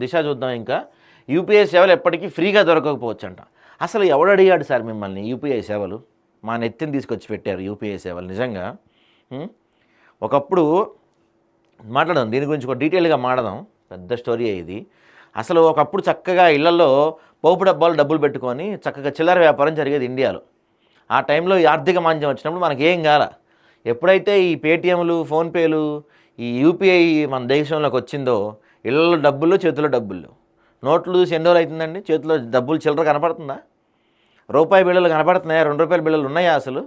దిశ చూద్దాం. ఇంకా యూపీఐ సేవలు ఎప్పటికీ ఫ్రీగా దొరకకపోవచ్చు అంట. అసలు ఎవడు అడిగాడు సార్ మిమ్మల్ని యూపీఐ సేవలు? మా నెత్తిని తీసుకొచ్చి పెట్టారు యూపీఐ సేవలు నిజంగా. ఒకప్పుడు మాట్లాడదాం దీని గురించి ఒక డీటెయిల్గా మాట్లాడదాం, పెద్ద స్టోరీ ఇది. అసలు ఒకప్పుడు చక్కగా ఇళ్లలో పోపు డబ్బాలు డబ్బులు పెట్టుకొని చక్కగా చిల్లర వ్యాపారం జరిగేది ఇండియాలో. ఆ టైంలో ఈ ఆర్థిక మాంద్యం వచ్చినప్పుడు మనకి ఏం కాల. ఎప్పుడైతే ఈ పేటీఎంలు, ఫోన్పేలు, ఈ యూపీఐ మన దేశంలోకి వచ్చిందో ఇళ్ళలో డబ్బులు, చేతిలో డబ్బులు. నోట్లు చూసి ఎన్ని రోజులు అవుతుందండి? చేతిలో డబ్బులు చిల్లర కనపడుతుందా? రూపాయి బిళ్ళలు కనపడుతున్నాయా? 2 రూపాయల బిళ్ళలు ఉన్నాయా అసలు?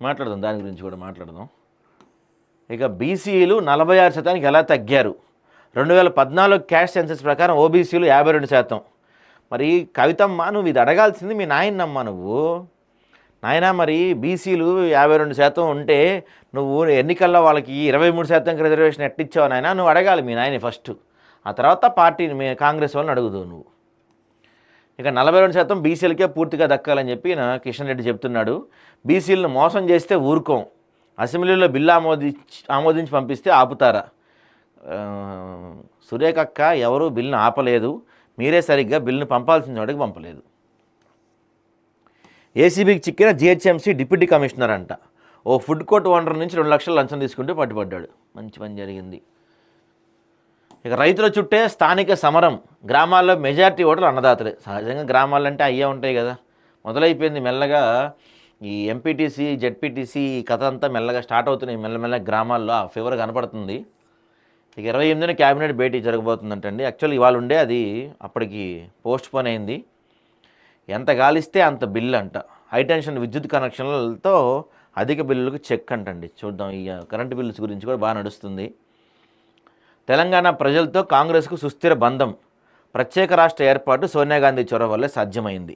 మాట్లాడదాం, దాని గురించి కూడా మాట్లాడదాం. ఇక బీసీలు 46% ఎలా తగ్గారు? 2014 క్యాష్ సెన్సస్ ప్రకారం ఓబీసీలు 52%. మరి కవితమ్మ, నువ్వు ఇది అడగాల్సింది మీ నాయనమ్మ. నువ్వు నాయన, మరి బీసీలు 52% ఉంటే నువ్వు ఎన్నికల్లో వాళ్ళకి 23% రిజర్వేషన్ ఎట్టిచ్చావు నాయన? నువ్వు అడగాలి మీ నాయన ఫస్ట్. ఆ తర్వాత పార్టీని కాంగ్రెస్ వాళ్ళని అడుగుతావు నువ్వు. ఇక 42% బీసీలకే పూర్తిగా దక్కాలని చెప్పి కిషన్ రెడ్డి చెప్తున్నాడు. బీసీలను మోసం చేస్తే ఊరుకోం, అసెంబ్లీలో బిల్లు ఆమోదించి పంపిస్తే ఆపుతారా? సురేఖక్క, ఎవరూ బిల్లును ఆపలేదు, మీరే సరిగ్గా బిల్లును పంపాల్సిన చోటికి పంపలేదు. ఏసీబీకి చిక్కిన జిహెచ్ఎంసీ డిప్యూటీ కమిషనర్ అంట. ఓ ఫుడ్ కోర్ట్ ఓనర్ నుంచి 2 లక్షలు లంచం తీసుకుంటూ పట్టుబడ్డాడు. మంచి పని జరిగింది. ఇక రైతుల చుట్టే స్థానిక సమరం. గ్రామాల్లో మెజారిటీ ఓటర్లు అన్నదాతలే. సహజంగా గ్రామాల్లో అంటే అయ్యే ఉంటాయి కదా. మొదలైపోయింది మెల్లగా ఈ ఎంపీటీసీ, జెడ్పీటీసీ కథ అంతా మెల్లగా స్టార్ట్ అవుతున్నాయి. మెల్లమెల్ల గ్రామాల్లో ఆ ఫీవర్ కనపడుతుంది. ఇక 28న క్యాబినెట్ భేటీ జరగబోతుందంటండి. యాక్చువల్లీ ఇవాళ ఉండే, అది అప్పటికి పోస్ట్ పోన్ అయింది. ఎంత గాలిస్తే అంత బిల్లు అంట. హైటెన్షన్ విద్యుత్ కనెక్షన్లతో అధిక బిల్లులకు చెక్ అంటండి. చూద్దాం, ఈ కరెంటు బిల్లుస్ గురించి కూడా బాగా నడుస్తుంది. తెలంగాణ ప్రజలతో కాంగ్రెస్కు సుస్థిర బంధం. ప్రత్యేక రాష్ట్ర ఏర్పాటు సోనియా గాంధీ చొరవ వల్లే సాధ్యమైంది.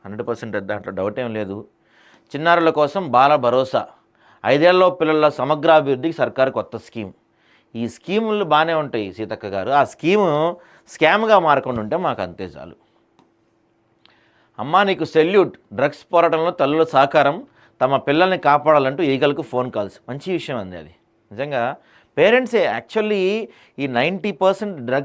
100% దాంట్లో డౌట్ ఏం లేదు. చిన్నారుల కోసం బాల భరోసా. 5 ఏళ్ల పిల్లల సమగ్రాభివృద్ధికి సర్కారు కొత్త స్కీమ్. ఈ స్కీములు బాగానే ఉంటాయి సీతక్క గారు. ఆ స్కీము స్కామ్గా మారకుండా ఉంటే మాకు అంతే చాలు. అమ్మా నీకు సెల్యూట్. డ్రగ్స్ పోరాటంలో తల్లుల సహకారం. తమ పిల్లల్ని కాపాడాలంటూ ఈగలకు ఫోన్ కాల్స్. మంచి విషయం అంది అది. నిజంగా పేరెంట్సే యాక్చువల్లీ ఈ 90% డ్రగ్స్